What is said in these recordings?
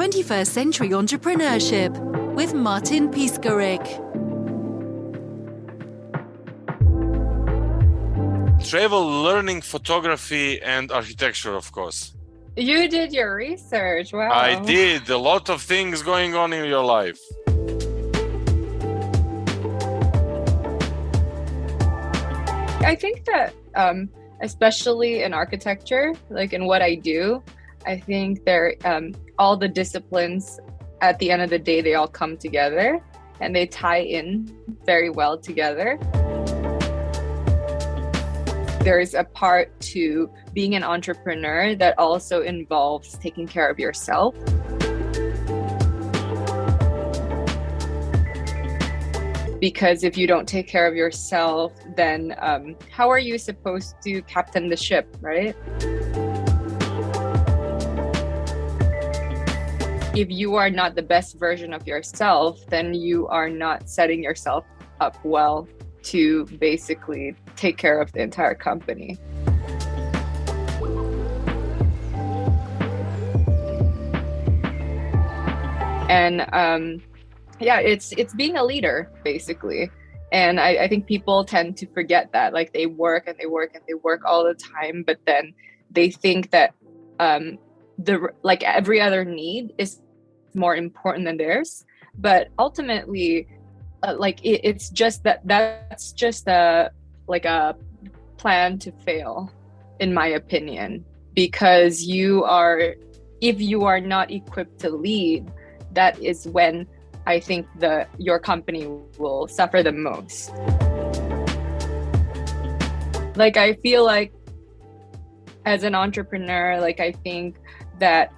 21st Century Entrepreneurship with Martin Piskarik. Travel, learning, photography, and architecture, of course. You did your research. Wow. I did. A lot of things going on in your life. I think that especially in architecture, like in what I do, I think all the disciplines at the end of the day, they all come together and they tie in very well together. There's a part to being an entrepreneur that also involves taking care of yourself. Because if you don't take care of yourself, then how are you supposed to captain the ship, right? If you are not the best version of yourself, then you are not setting yourself up well to basically take care of the entire company. And it's being a leader, basically. And I think people tend to forget that, like they work and they work and they work all the time, but then they think that like every other need is more important than theirs. But ultimately, it's just that's just a plan to fail, in my opinion, because if you are not equipped to lead, that is when I think your company will suffer the most. Like, I feel like as an entrepreneur, like I think that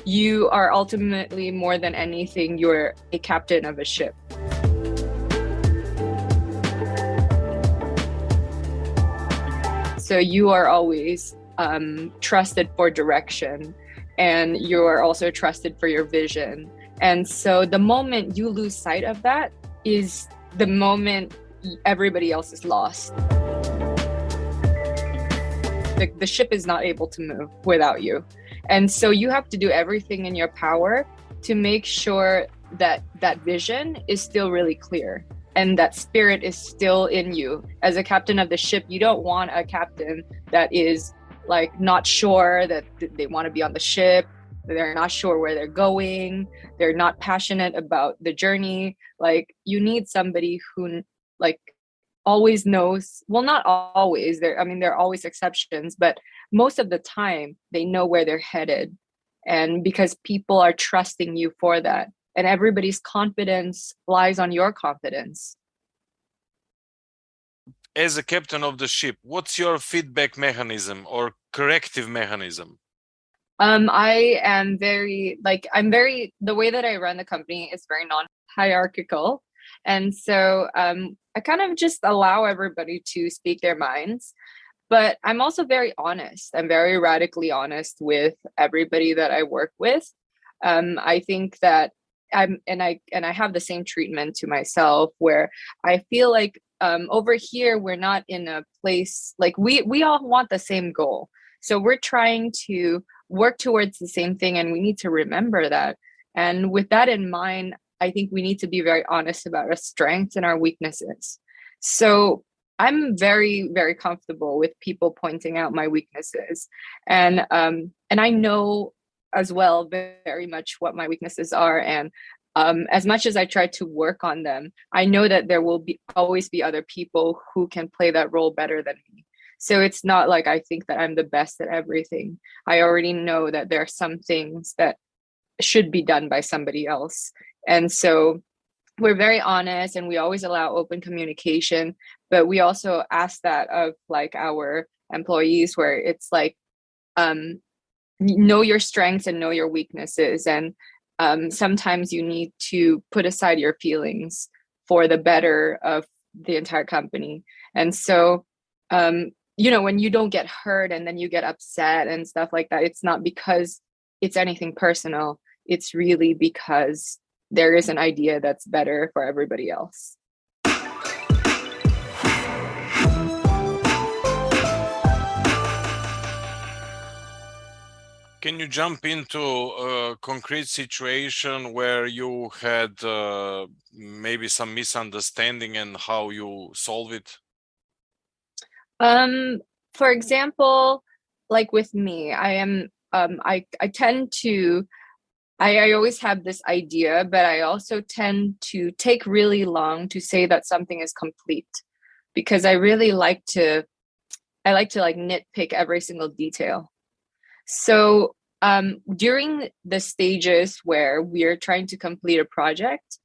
you are ultimately, more than anything, you're a captain of a ship. So you are always trusted for direction, and you are also trusted for your vision. And so the moment you lose sight of that is the moment everybody else is lost. The ship is not able to move without you. And so you have to do everything in your power to make sure that that vision is still really clear and that spirit is still in you. As a captain of the ship, you don't want a captain that is like not sure that they want to be on the ship. They're not sure where they're going. They're not passionate about the journey. Like, you need somebody who like always knows. Well, not always. There are always exceptions, but most of the time they know where they're headed. And because people are trusting you for that, and everybody's confidence lies on your confidence. As a captain of the ship, what's your feedback mechanism or corrective mechanism? The way that I run the company is very non-hierarchical. And so I kind of just allow everybody to speak their minds. But I'm also very honest. I'm very radically honest with everybody that I work with. I think that I have the same treatment to myself, where I feel like over here, we're not in a place, like we all want the same goal. So we're trying to work towards the same thing, and we need to remember that. And with that in mind, I think we need to be very honest about our strengths and our weaknesses. So I'm very, very comfortable with people pointing out my weaknesses. And I know as well very much what my weaknesses are. And as much as I try to work on them, I know that there will always be other people who can play that role better than me. So it's not like I think that I'm the best at everything. I already know that there are some things that should be done by somebody else. And so we're very honest, and we always allow open communication, but we also ask that of like our employees, where it's like, know your strengths and know your weaknesses. And sometimes you need to put aside your feelings for the better of the entire company. And so, when you don't get hurt and then you get upset and stuff like that, it's not because it's anything personal. It's really because there is an idea that's better for everybody else. Can you jump into a concrete situation where you had maybe some misunderstanding and how you solve it? For example, like with me, I tend to I always have this idea, but I also tend to take really long to say that something is complete because I like to like nitpick every single detail. So during the stages where we're trying to complete a project,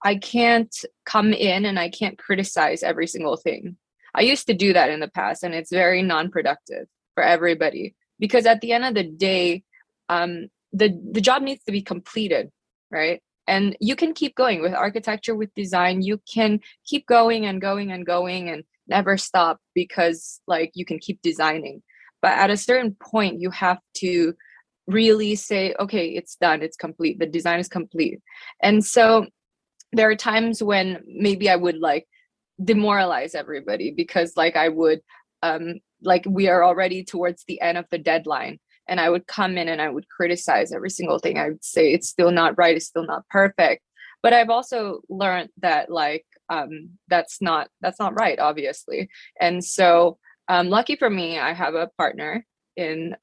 I can't come in and I can't criticize every single thing. I used to do that in the past, and it's very non-productive for everybody because at the end of the day, the job needs to be completed, right? And you can keep going with architecture, with design. You can keep going and going and going and never stop because like you can keep designing. But at a certain point, you have to really say, okay, it's done, it's complete, the design is complete. And so there are times when maybe I would like demoralize everybody because like I would like we are already towards the end of the deadline and I would come in and I would criticize every single thing. I would say it's still not right, it's still not perfect. But I've also learned that like that's not right, obviously. And so lucky for me, I have a partner in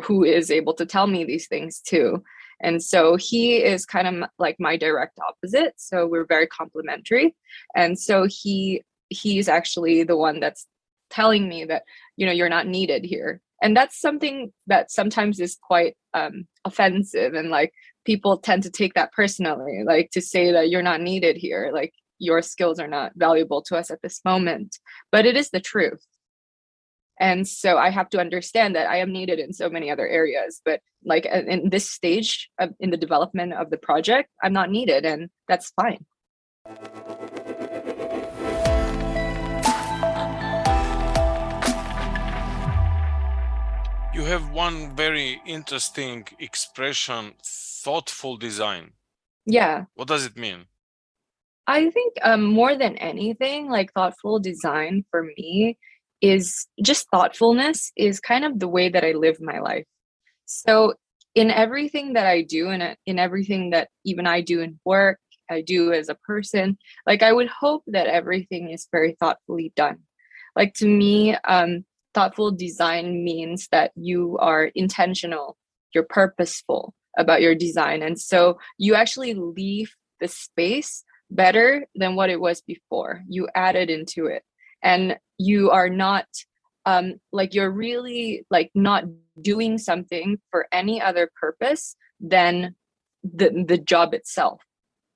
who is able to tell me these things too. And so he is kind of like my direct opposite. So we're very complementary. And so he's actually the one that's telling me that, you know, you're not needed here. And that's something that sometimes is quite offensive. And like people tend to take that personally, like to say that you're not needed here, like your skills are not valuable to us at this moment. But it is the truth. And so I have to understand that I am needed in so many other areas, but like in this stage in the development of the project, I'm not needed, and that's fine. You have one very interesting expression, thoughtful design. Yeah. What does it mean? I think more than anything, like thoughtful design for me is just thoughtfulness is kind of the way that I live my life. So in everything that I do and in everything that even I do in work, I do as a person, like I would hope that everything is very thoughtfully done. Like to me, thoughtful design means that you are intentional, you're purposeful about your design. And so you actually leave the space better than what it was before. You added into it. And you are not like you're really like not doing something for any other purpose than the job itself,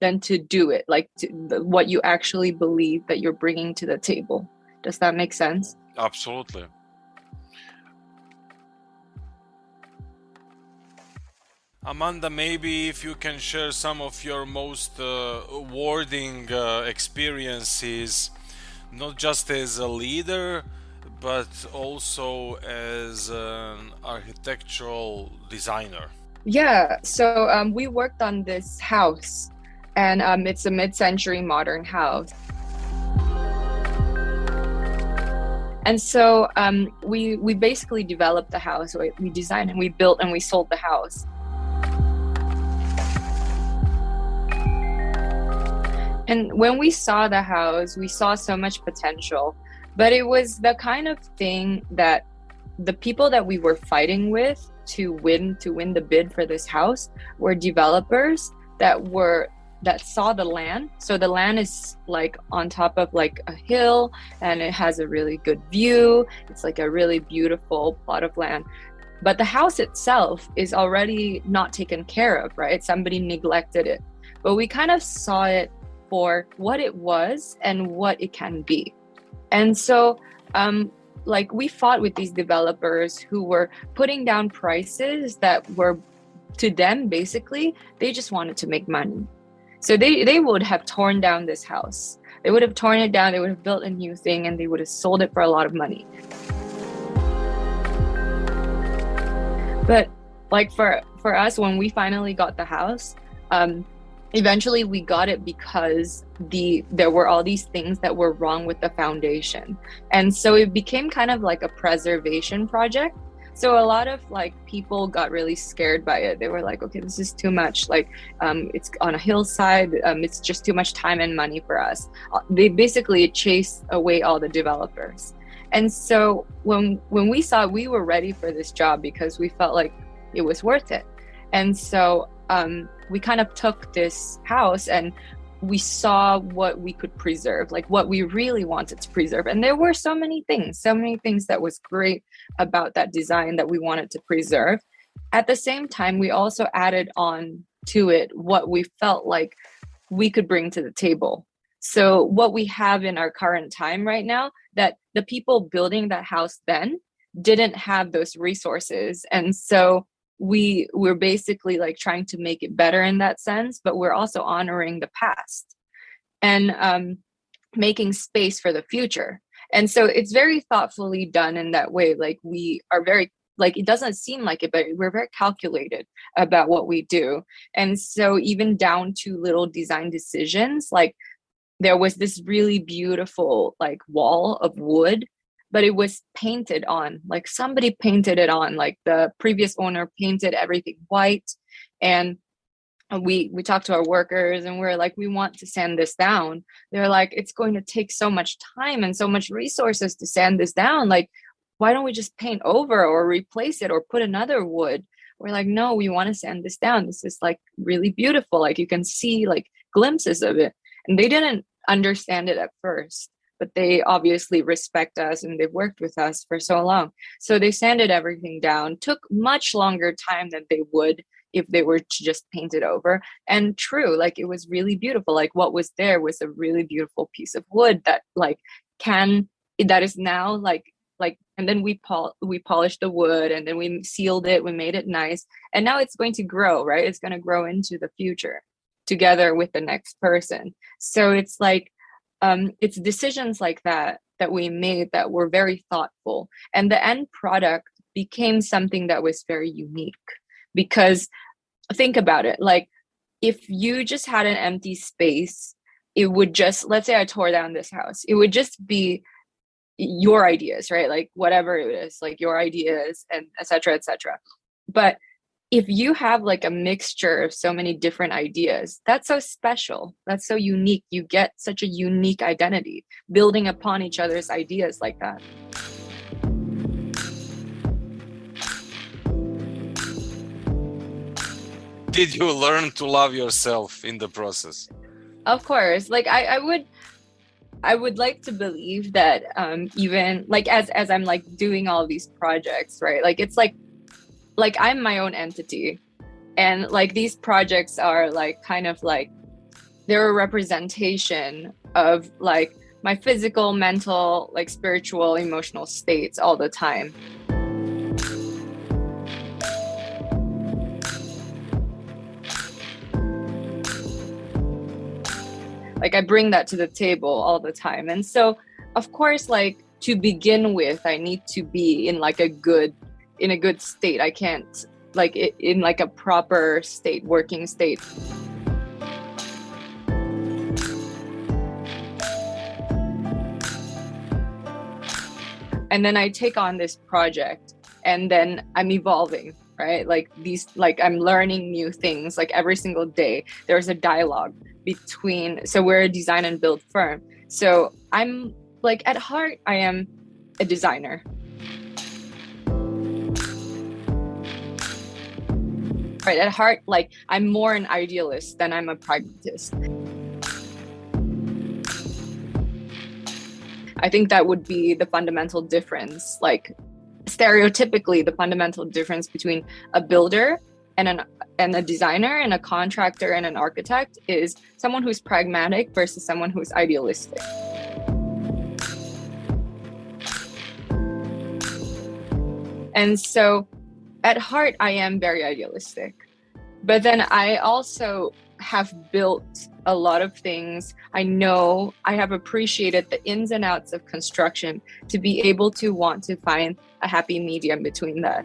than to do it, like what you actually believe that you're bringing to the table. Does that make sense? Absolutely. Amanda, maybe if you can share some of your most rewarding experiences, not just as a leader, but also as an architectural designer. Yeah, so we worked on this house, and it's a mid-century modern house. And so we basically developed the house. We designed and we built and we sold the house. And when we saw the house, we saw so much potential, but it was the kind of thing that the people that we were fighting with to win the bid for this house were developers that saw the land. So the land is like on top of like a hill and it has a really good view. It's like a really beautiful plot of land. But the house itself is already not taken care of, right? Somebody neglected it. But we kind of saw it for what it was and what it can be. And so like we fought with these developers who were putting down prices that were, to them, basically, they just wanted to make money. So they would have torn down this house. They would have torn it down, they would have built a new thing, and they would have sold it for a lot of money. But like for us, when we finally got the house, eventually we got it because there were all these things that were wrong with the foundation. And so it became kind of like a preservation project. So a lot of like people got really scared by it. They were like, okay, this is too much. Like, it's on a hillside. It's just too much time and money for us. They basically chased away all the developers. And so when we saw we were ready for this job because we felt like it was worth it. And so we kind of took this house and we saw what we could preserve, like what we really wanted to preserve. And there were so many things that was great about that design that we wanted to preserve. At the same time, we also added on to it what we felt like we could bring to the table. So what we have in our current time right now, that the people building that house then didn't have those resources. And so we're basically like trying to make it better in that sense, but we're also honoring the past and making space for the future. And so it's very thoughtfully done in that way. Like we are very, like, it doesn't seem like it, but we're very calculated about what we do. And so even down to little design decisions, like there was this really beautiful like wall of wood, but it was painted on, like somebody painted it on, like the previous owner painted everything white. And we talked to our workers and we're like, we want to sand this down. They're like, it's going to take so much time and so much resources to sand this down. Like, why don't we just paint over or replace it or put another wood? We're like, no, we want to sand this down. This is like really beautiful. Like you can see like glimpses of it. And they didn't understand it at first, but they obviously respect us and they've worked with us for so long. So they sanded everything down, took much longer time than they would if they were to just paint it over. And true, like it was really beautiful. Like what was there was a really beautiful piece of wood that that is now like, and then we polished the wood and then we sealed it, we made it nice. And now it's going to grow, right? It's going to grow into the future together with the next person. So it's like, it's decisions like that we made that were very thoughtful. And the end product became something that was very unique. Because think about it, like if you just had an empty space, it would just, let's say I tore down this house, it would just be your ideas, right? Like whatever it is, like your ideas and et cetera, et cetera. But if you have like a mixture of so many different ideas, that's so special. That's so unique. You get such a unique identity building upon each other's ideas like that. Did you learn to love yourself in the process? Of course. Like I would like to believe that even like as I'm like doing all these projects, right? Like it's like I'm my own entity. And like these projects are like kind of like they're a representation of like my physical, mental, like spiritual, emotional states all the time. Like I bring that to the table all the time. And so, of course, like to begin with, I need to be in like a good state. I can't like in like a proper state, working state. And then I take on this project and then I'm evolving, right? Like I'm learning new things like every single day. There's a dialogue between, so we're a design and build firm. So I'm like, at heart, I am a designer. Right, at heart, like I'm more an idealist than I'm a pragmatist. I think that would be the fundamental difference, like stereotypically the fundamental difference between a builder and a designer and a contractor and an architect is someone who's pragmatic versus someone who's idealistic. And so at heart, I am very idealistic, but then I also have built a lot of things. I know I have appreciated the ins and outs of construction to be able to want to find a happy medium between that.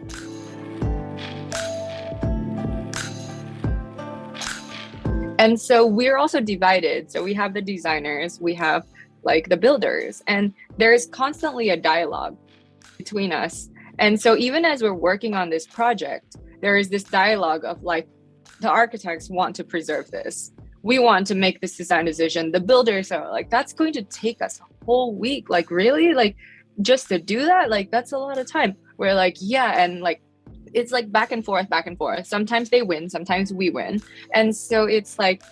And so we're also divided. So we have the designers, we have like the builders, and there's constantly a dialogue between us. And so even as we're working on this project, there is this dialogue of like, the architects want to preserve this. We want to make this design decision. The builders are like, that's going to take us a whole week. Like, really? Like, just to do that? Like, that's a lot of time. We're like, yeah. And like, it's like back and forth, back and forth. Sometimes they win, sometimes we win. And so it's like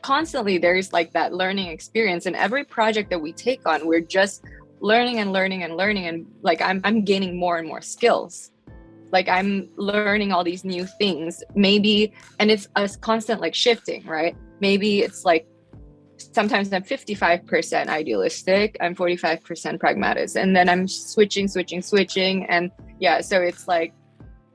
constantly there's like that learning experience. And every project that we take on, we're just learning and learning and learning. And like, I'm gaining more and more skills. Like I'm learning all these new things, maybe, and it's a constant like shifting, right? Maybe it's like sometimes I'm 55% idealistic, I'm 45% pragmatist, and then I'm switching. And yeah, so it's like,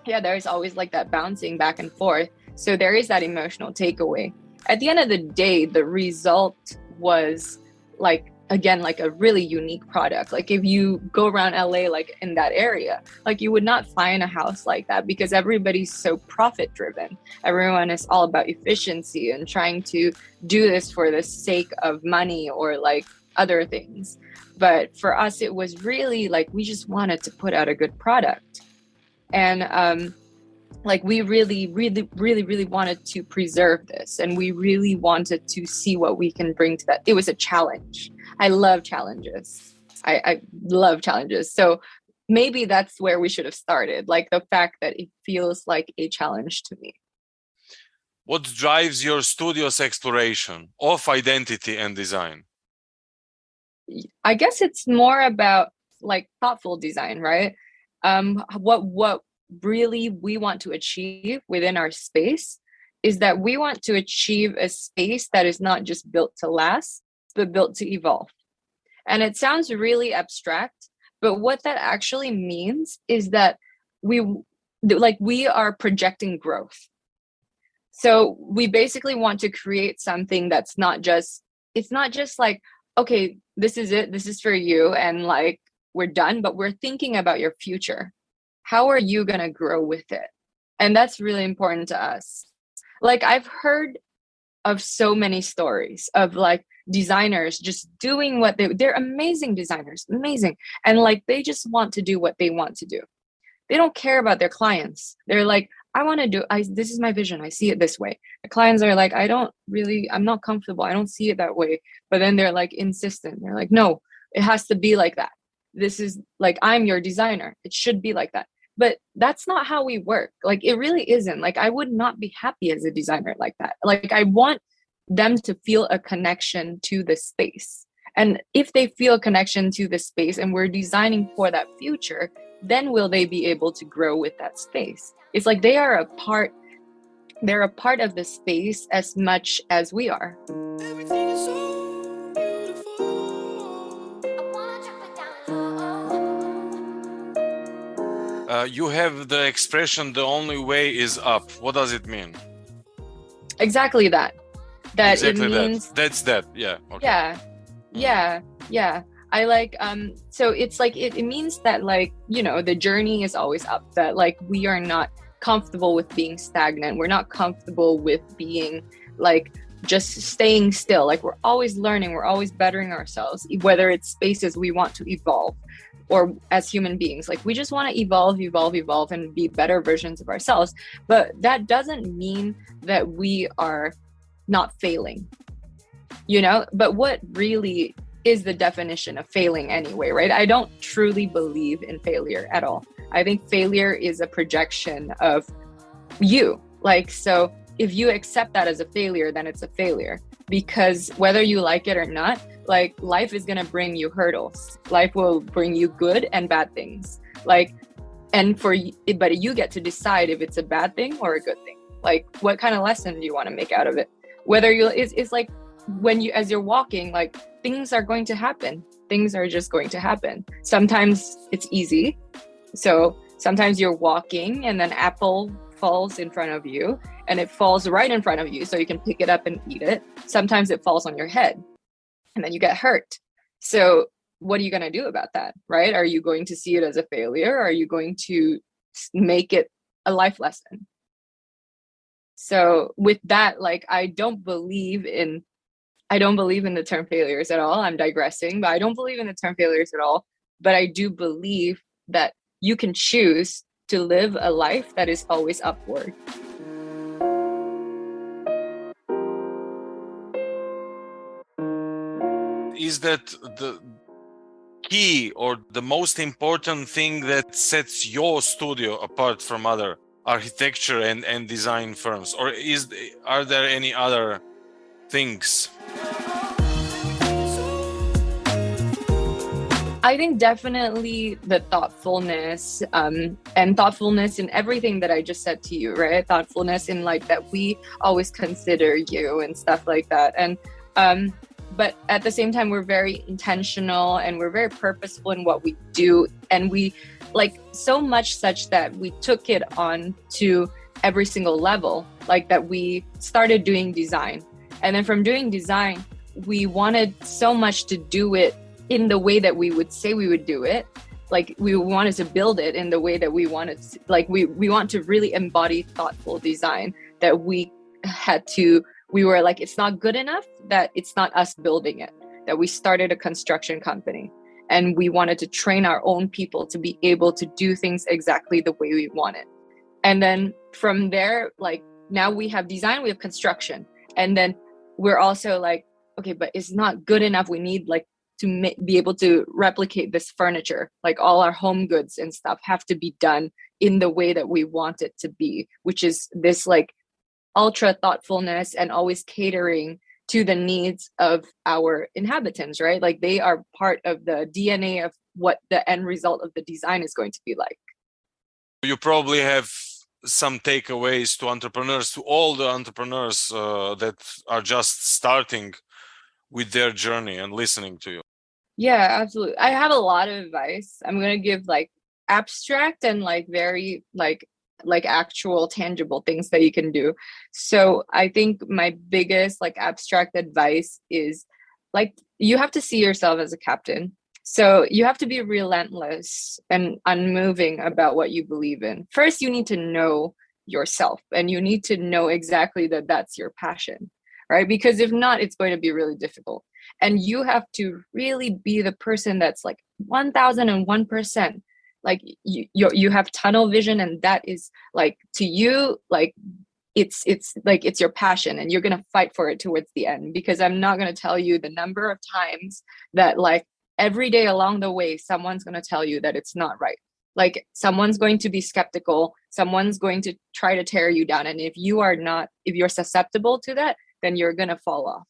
yeah, there's always like that bouncing back and forth. So there is that emotional takeaway. At the end of the day, the result was like, again, like a really unique product. Like if you go around LA, like in that area, like you would not find a house like that because everybody's so profit driven. Everyone is all about efficiency and trying to do this for the sake of money or like other things. But for us, it was really like, we just wanted to put out a good product. And like we really wanted to preserve this, and we really wanted to see what we can bring to that. It was a challenge. I love challenges. I love challenges. So maybe that's where we should have started, like the fact that it feels like a challenge to me. What drives your studio's exploration of identity and design? I guess it's more about like thoughtful design, right? What really we want to achieve within our space is that we want to achieve a space that is not just built to last, but built to evolve. And it sounds really abstract, but what that actually means is that we are projecting growth. So we basically want to create something that's it's not just like, okay, this is it, this is for you, and like we're done, but we're thinking about your future. How are you going to grow with it? And that's really important to us. Like I've heard of so many stories of like designers just doing what they're amazing designers, amazing. And like, they just want to do what they want to do. They don't care about their clients. They're like, this is my vision. I see it this way. The clients are like, I'm not comfortable. I don't see it that way. But then they're like insistent. They're like, no, it has to be like that. This is like, I'm your designer. It should be like that. But that's not how we work. Like, it really isn't. Like, I would not be happy as a designer like that. Like, I want them to feel a connection to the space. And if they feel a connection to the space and we're designing for that future, then will they be able to grow with that space? It's like they're a part of the space as much as we are. Everything is so beautiful. You have the expression, the only way is up. What does it mean? Exactly that. That exactly it means that's that. Yeah. Okay. Yeah. I like so it's like it means that, like, you know, the journey is always up, that like we are not comfortable with being stagnant. We're not comfortable with being like just staying still. Like, we're always learning, we're always bettering ourselves, whether it's spaces we want to evolve or as human beings. Like, we just want to evolve and be better versions of ourselves. But that doesn't mean that we are not failing, you know. But what really is the definition of failing anyway, right? I don't truly believe in failure at all. I think failure is a projection of you. Like, so if you accept that as a failure, then it's a failure, because whether you like it or not, like, life is going to bring you hurdles. Life will bring you good and bad things. Like, and but you get to decide if it's a bad thing or a good thing. Like, what kind of lesson do you want to make out of it? Whether it's like, as you're walking, like, things are going to happen. Things are just going to happen. Sometimes it's easy. So sometimes you're walking and then apple falls in front of you, and it falls right in front of you so you can pick it up and eat it. Sometimes it falls on your head and then you get hurt. So what are you going to do about that, right? Are you going to see it as a failure? Or are you going to make it a life lesson? So with that, like, I don't believe in the term failures at all. I'm digressing, but I don't believe in the term failures at all. But I do believe that you can choose to live a life that is always upward. Is that the key or the most important thing that sets your studio apart from other architecture and design firms, or are there any other things? I think definitely the thoughtfulness, and thoughtfulness in everything that I just said to you, right? Thoughtfulness in like that we always consider you and stuff like that. And but at the same time, we're very intentional and we're very purposeful in what we do. And we like so much such that we took it on to every single level, like that we started doing design. And then from doing design, we wanted so much to do it in the way that we would say we would do it. Like we wanted to build it in the way that we wanted to, like we want to really embody thoughtful design, that we were like, it's not good enough that it's not us building it, that we started a construction company and we wanted to train our own people to be able to do things exactly the way we want it. And then from there, like now we have design, we have construction. And then we're also like, okay, but it's not good enough. We need like to be able to replicate this furniture, like all our home goods and stuff have to be done in the way that we want it to be, which is this like ultra thoughtfulness and always catering to the needs of our inhabitants, right? Like they are part of the DNA of what the end result of the design is going to be like. You probably have some takeaways to entrepreneurs, to all the entrepreneurs that are just starting with their journey and listening to you. Yeah, absolutely. I have a lot of advice. I'm going to give like abstract and like very like actual tangible things that you can do. So I think my biggest like abstract advice is like you have to see yourself as a captain. So you have to be relentless and unmoving about what you believe in. First, you need to know yourself and you need to know exactly that that's your passion, right? Because if not, it's going to be really difficult. And you have to really be the person that's like 1001%. Like you have tunnel vision, and that is like to you, like it's like it's your passion, and you're gonna fight for it towards the end. Because I'm not gonna tell you the number of times that like every day along the way, someone's gonna tell you that it's not right. Like someone's going to be skeptical, someone's going to try to tear you down, and if you're susceptible to that, then you're gonna fall off,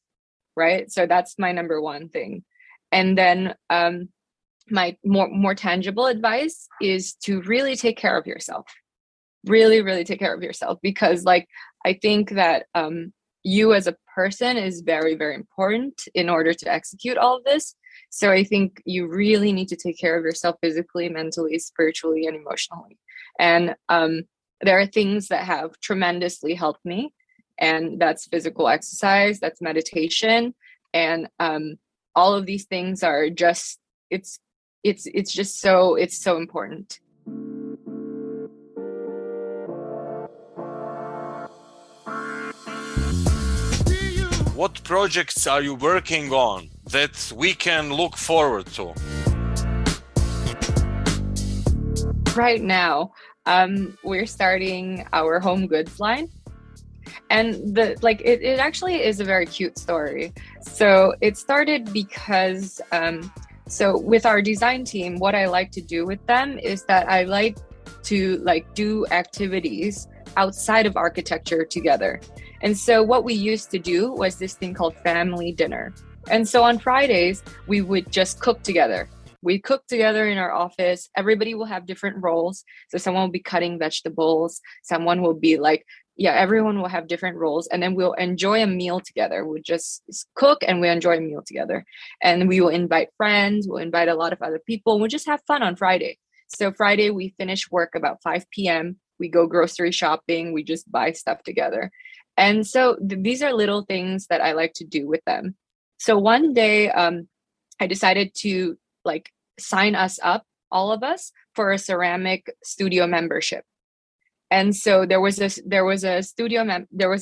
right? So that's my number one thing. And then my more tangible advice is to really take care of yourself. Really take care of yourself, because like I think that you as a person is very, very important in order to execute all of this. So I think you really need to take care of yourself physically, mentally, spiritually, and emotionally. And there are things that have tremendously helped me, and that's physical exercise, that's meditation, and all of these things are just it's so important. What projects are you working on that we can look forward to? Right now, we're starting our home goods line. And it actually is a very cute story. So it started because so with our design team, what I like to do with them is that I like to like do activities outside of architecture together. And so what we used to do was this thing called family dinner. And so on Fridays, we would just cook together. We cook together in our office. Everybody will have different roles. So someone will be cutting vegetables. Someone will be like, everyone will have different roles. And then we'll enjoy a meal together. We'll just cook and we enjoy a meal together. And we will invite friends. We'll invite a lot of other people. We'll just have fun on Friday. So Friday, we finish work about 5 p.m. We go grocery shopping. We just buy stuff together. And so these are little things that I like to do with them. So one day I decided to like sign us up, all of us, for a ceramic studio membership. And so there was a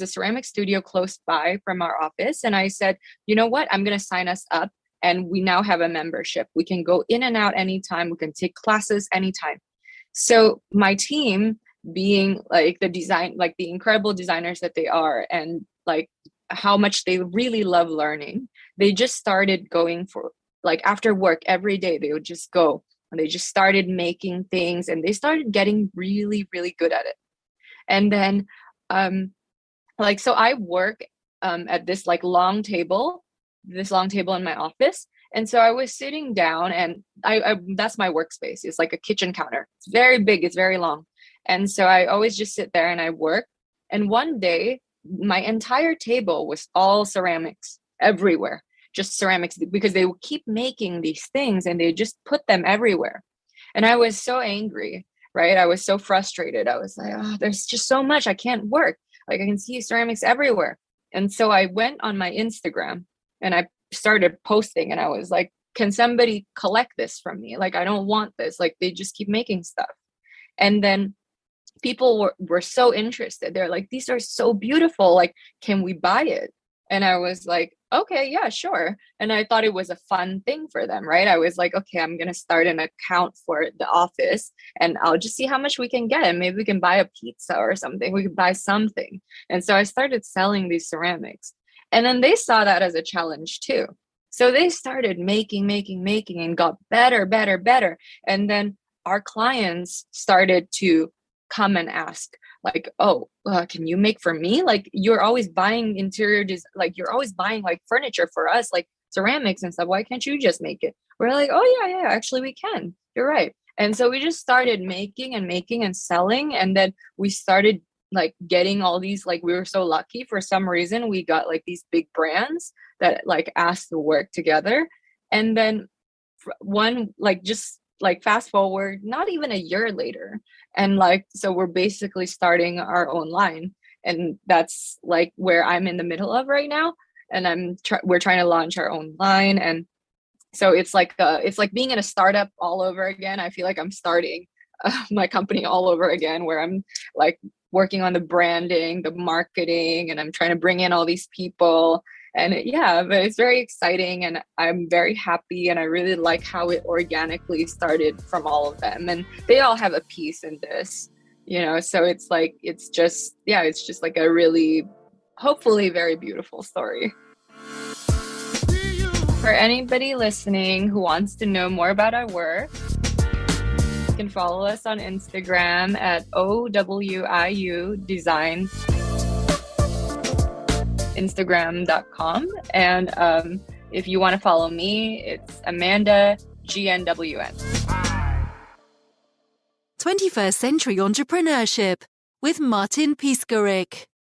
ceramic studio close by from our office. And I said, you know what, I'm going to sign us up. And we now have a membership. We can go in and out anytime. We can take classes anytime. So my team, being like the incredible designers that they are, and like how much they really love learning, they just started going for, like, after work every day, they would just go and they just started making things, and they started getting really, really good at it. And then so I work at this this long table in my office. And so I was sitting down, and I that's my workspace. It's like a kitchen counter. It's very big, it's very long. And so I always just sit there and I work. And one day, my entire table was all ceramics everywhere, just ceramics, because they would keep making these things and they just put them everywhere. And I was so angry, right? I was so frustrated. I was like, oh, there's just so much. I can't work. Like, I can see ceramics everywhere. And so I went on my Instagram and I started posting, and I was like, can somebody collect this from me? Like, I don't want this. Like, they just keep making stuff. And then people were so interested. They're like, these are so beautiful. Like, can we buy it? And I was like, okay, yeah, sure. And I thought it was a fun thing for them, right? I was like, okay, I'm going to start an account for the office, and I'll just see how much we can get. And maybe we can buy a pizza or something. We could buy something. And so I started selling these ceramics. And then they saw that as a challenge too. So they started making, and got better, better, better. And then our clients started to come and ask, like, oh, can you make for me? Like, you're always buying like, you're always buying like furniture for us, like ceramics and stuff. Why can't you just make it? We're like, oh yeah, actually we can. You're right. And so we just started making and selling. And then we started like getting all these, like, we were so lucky. For some reason, we got like these big brands that like asked to work together. And then one, like, just like fast forward, not even a year later, and like, so we're basically starting our own line, and that's like where I'm in the middle of right now. And we're trying to launch our own line. And so it's like being in a startup all over again. I feel like I'm starting my company all over again, where I'm like working on the branding, the marketing, and I'm trying to bring in all these people. And yeah, but it's very exciting, and I'm very happy, and I really like how it organically started from all of them, and they all have a piece in this, so it's like, it's just like a really, hopefully, very beautiful story. For anybody listening who wants to know more about our work, you can follow us on Instagram at OWIU Design, Instagram.com. And if you want to follow me, it's Amanda GNWN. 21st Century Entrepreneurship with Martin Piskarik.